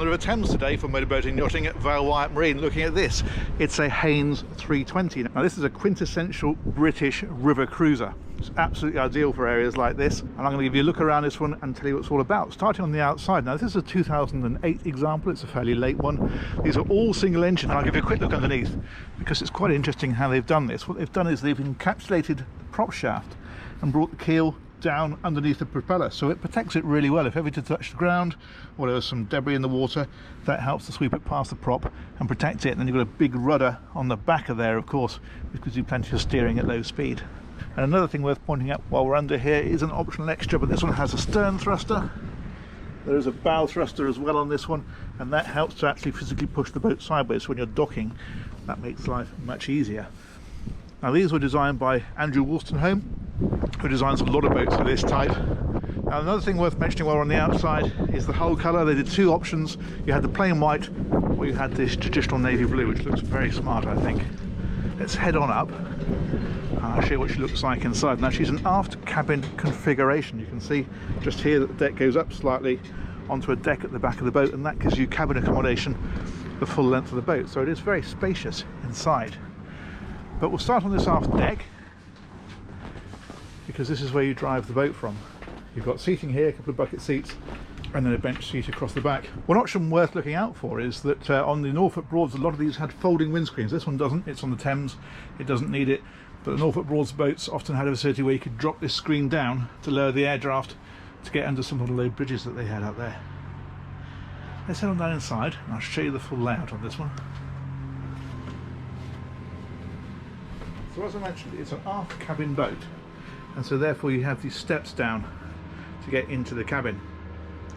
of a Thames today for motorboating and yachting at Boat Marine, looking at this. It's a Haines 320. Now this is a quintessential British river cruiser. It's absolutely ideal for areas like this, and I'm going to give you a look around this one and tell you what it's all about. Starting on the outside, now this is a 2008 example, it's a fairly late one. These are all single engine, and I'll give you a quick look underneath because it's quite interesting how they've done this. What they've done is they've encapsulated the prop shaft and brought the keel down underneath the propeller, so it protects it really well. If ever to touch the ground or there was some debris in the water, that helps to sweep it past the prop and protect it. And then you've got a big rudder on the back of there, of course, which gives you plenty of steering at low speed. And another thing worth pointing out while we're under here is an optional extra, but this one has a stern thruster. There is a bow thruster as well on this one, and that helps to actually physically push the boat sideways. So when you're docking, that makes life much easier. Now these were designed by Andrew Wolstenholme, who designs a lot of boats of this type. Now another thing worth mentioning while we're on the outside is the hull colour. They did two options. You had the plain white, or you had this traditional navy blue, which looks very smart, I think. Let's head on up. I'll show you what she looks like inside. Now she's an aft cabin configuration. You can see just here that the deck goes up slightly onto a deck at the back of the boat, and that gives you cabin accommodation the full length of the boat. So it is very spacious inside. But we'll start on this aft deck, because this is where you drive the boat from. You've got seating here, a couple of bucket seats, and then a bench seat across the back. One option worth looking out for is that on the Norfolk Broads, a lot of these had folding windscreens. This one doesn't. It's on the Thames, it doesn't need it. But the Norfolk Broads boats often had a facility where you could drop this screen down to lower the air draft to get under some of the low bridges that they had up there. Let's head on down inside and I'll show you the full layout on this one. So as I mentioned, it's an aft cabin boat, and so therefore you have these steps down to get into the cabin.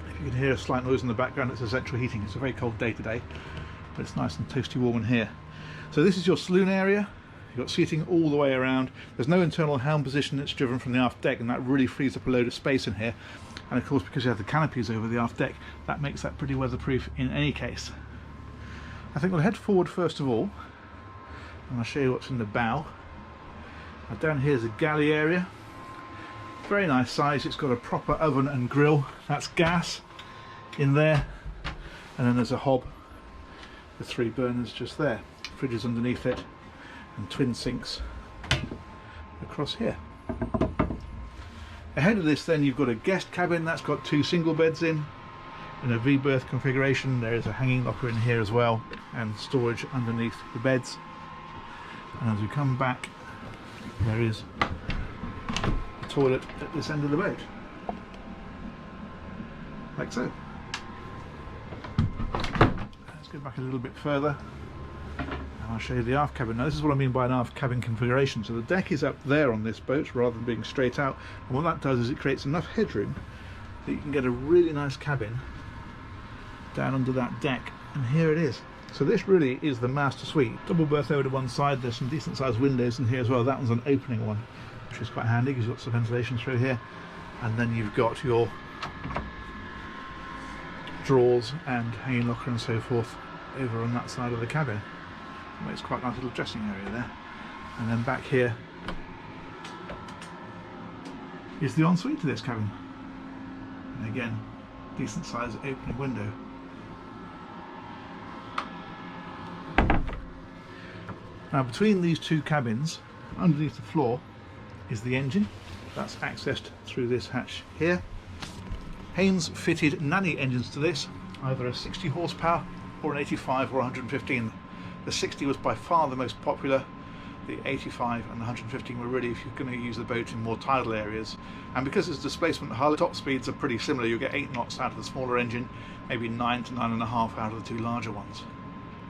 If you can hear a slight noise in the background, it's a central heating. It's a very cold day today, but it's nice and toasty warm in here. So this is your saloon area. You've got seating all the way around. There's no internal helm position. It's driven from the aft deck, and that really frees up a load of space in here. And of course, because you have the canopies over the aft deck, that makes that pretty weatherproof in any case. I think we'll head forward first of all, and I'll show you what's in the bow. Now down here is a galley area. Very nice size. It's got a proper oven and grill. That's gas in there. And then there's a hob with 3 burners just there. Fridges underneath it and twin sinks across here. Ahead of this then you've got a guest cabin. That's got 2 single beds in a V-berth configuration. There is a hanging locker in here as well, and storage underneath the beds. And as we come back, there is a toilet at this end of the boat, like so. Let's go back a little bit further and I'll show you the aft cabin. Now this is what I mean by an aft cabin configuration. So the deck is up there on this boat rather than being straight out, and what that does is it creates enough headroom that you can get a really nice cabin down under that deck, and here it is. So this really is the master suite. Double berth over to one side. There's some decent sized windows in here as well. That one's an opening one, which is quite handy because you've got some ventilation through here. And then you've got your drawers and hanging locker and so forth over on that side of the cabin. It makes quite a nice little dressing area there. And then back here is the ensuite to this cabin. And again, decent sized opening window. Now between these 2 cabins, underneath the floor, is the engine. That's accessed through this hatch here. Haines fitted nanny engines to this, either a 60 horsepower or an 85 or 115. The 60 was by far the most popular. The 85 and the 115 were really if you're going to use the boat in more tidal areas. And because it's displacement hull, top speeds are pretty similar. You'll get 8 knots out of the smaller engine, maybe 9 to 9.5 out of the 2 larger ones.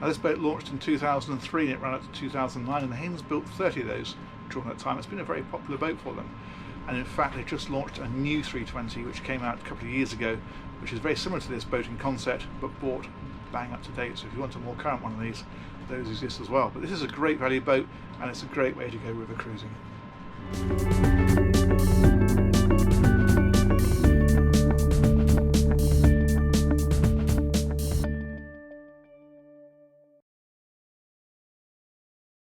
Now this boat launched in 2003 and it ran up to 2009, and the Haines built 30 of those during that time. It's been a very popular boat for them, and in fact they just launched a new 320 which came out a couple of years ago, which is very similar to this boat in concept but bought bang up to date. So if you want a more current one of these, those exist as well. But this is a great value boat, and it's a great way to go river cruising.